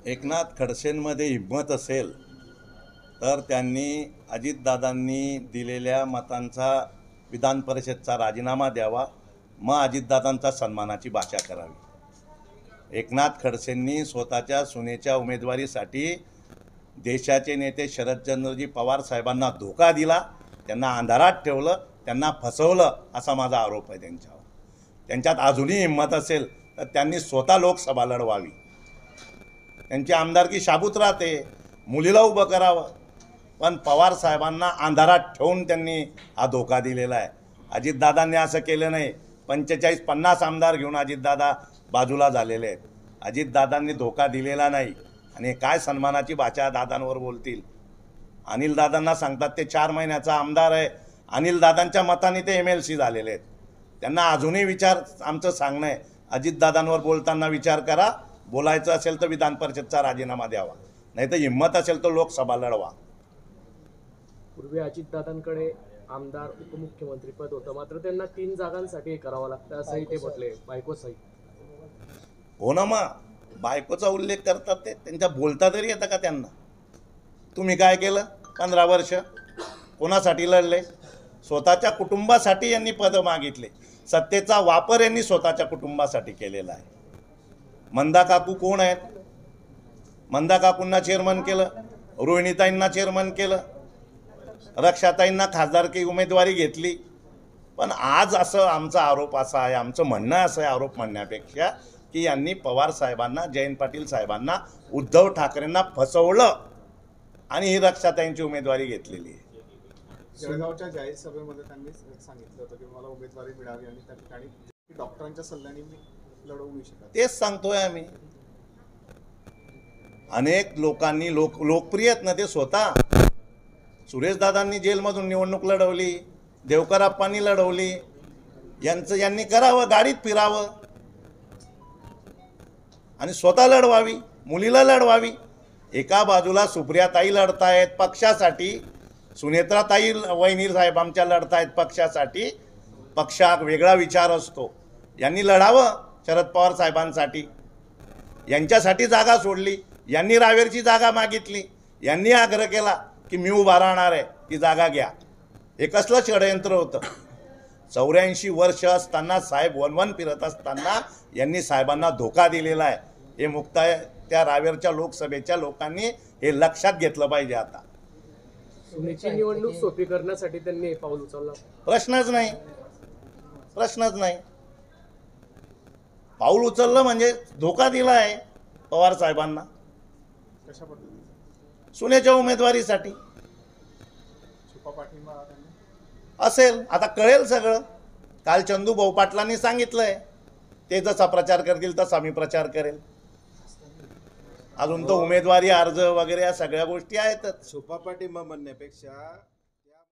एकनाथ खडसेंमध्ये हिंमत असेल तर त्यांनी अजितदादांनी दिलेल्या मतांचा विधान परिषदचा राजीनामा द्यावा, मग अजितदादांचा सन्मानाची भाषा करावी। एकनाथ खडसेंनी स्वतःच्या सुनेच्या उमेदवारीसाठी देशाचे नेते शरदचंद्रजी पवार साहेबांना धोका दिला, त्यांना अंधारात ठेवलं, त्यांना फसवलं असा माझा आरोप आहे त्यांच्यावर। त्यांच्यात अजूनही हिंमत असेल तर त्यांनी स्वतः लोकसभा लढवावी। त्यांची आमदारकी शाबूत राहते, मुलीला उभं करावं, पण पवार साहेबांना अंधारात ठेवून त्यांनी हा धोका दिलेला आहे। अजितदादांनी असं केलं नाही। 45-50 आमदार घेऊन अजितदादा बाजूला झालेले आहेत। अजितदादांनी धोका दिलेला नाही। आणि काय सन्मानाची भाषा दादांवर बोलतील। अनिल दादांना सांगतात ते 4 महिन्याचा आमदार आहे, अनिल दादांच्या मताने ते MLC झालेले आहेत। त्यांना अजूनही विचार आमचं सांगणं आहे, अजितदादांवर बोलताना विचार करा, बोलायचं असेल तर विधान परिषदचा राजीनामा द्यावा, नाही तर हिंमत असेल तर लोकसभा लढवा। पूर्वी अजितदादांकडे आमदार उपमुख्यमंत्री पद होतं, मात्र त्यांना 3 जागांसाठी करावं लागतं असंही ते म्हटले, बायकोसहित। हो ना, मग बायकोचा उल्लेख करतात ते, त्यांच्या बोलता तरी येतं का त्यांना? तुम्ही काय केलं 15 वर्ष? कोणासाठी लढले? स्वतःच्या कुटुंबासाठी यांनी पदं मागितले। सत्तेचा वापर यांनी स्वतःच्या कुटुंबासाठी केलेला आहे। मंदा काकू कोण आहेत? मंदा काकूंना चेअरमन केलं, रोहिणीताईंना चेअरमन केलं, रक्षाताईंना खासदारकी उमेदवारी घेतली। पण आज असं आमचा आरोप असा आहे, आमचं म्हणणं असं आहे आरोप म्हणण्यापेक्षा, की यांनी पवार साहेबांना, जयंत पाटील साहेबांना, उद्धव ठाकरेंना फसवलं आणि ही रक्षाताईंची उमेदवारी घेतलेली आहे। जळगावच्या जाहीर सभेमध्ये त्यांनी सांगितलं होतं की मला उमेदवारी मिळावी आणि त्या ठिकाणी डॉक्टरांच्या सल्ल्याने मी लढवू नाही शकत। तेच सांगतोय आम्ही। अनेक लोकांनी लोकप्रिय आहेत ना ते स्वतः। सुरेशदादांनी जेलमधून निवडणूक लढवली, देवकरप्पांनी लढवली, यांनी करावं, गाडीत फिरावं आणि स्वतः लढवावी, मुलीला लढवावी। एका बाजूला सुप्रियाताई लढतायत पक्षासाठी, सुनेत्राताई वहिनी साहेब आमच्या लढतायत पक्षासाठी। पक्षात वेगळा विचार असतो, यांनी लढावं शरद पवार साहेबांसाठी, यांच्यासाठी जागा सोडली। यांनी रावेरची जागा मागितली, यांनी आग्रह केला की मी उभा राहणार आहे, ती जागा घ्या। हे कसलं षडयंत्र होतं? 84 वर्ष असताना, साहेब वनवन फिरत असताना यांनी साहेबांना धोका दिलेला आहे। हे मुक्ताय त्या रावेरच्या लोकसभेच्या लोकांनी हे लक्षात घेतलं पाहिजे। आता सुनेची निवडणूक सोपी करण्यासाठी त्यांनी पाऊल उचललं? प्रश्नच नाही, प्रश्नच नाही। पाऊल उचललं म्हणजे धोका दिला आहे पवार साहेबांना कशा पद्धतीने? सुनेच्या उमेदवारीसाठी छुपा पाठिंबा त्यांनी असेल, आता कळेल सगळं। काल चंदूभाऊ पाटलांनी सांगितलंय, ते जसा प्रचार करतील तसा मी प्रचार करेल। अजून तो उमेदवारी अर्ज वगैरे या सगळ्या गोष्टी आहेतच। छुपा पाठिंबा म्हणण्यापेक्षा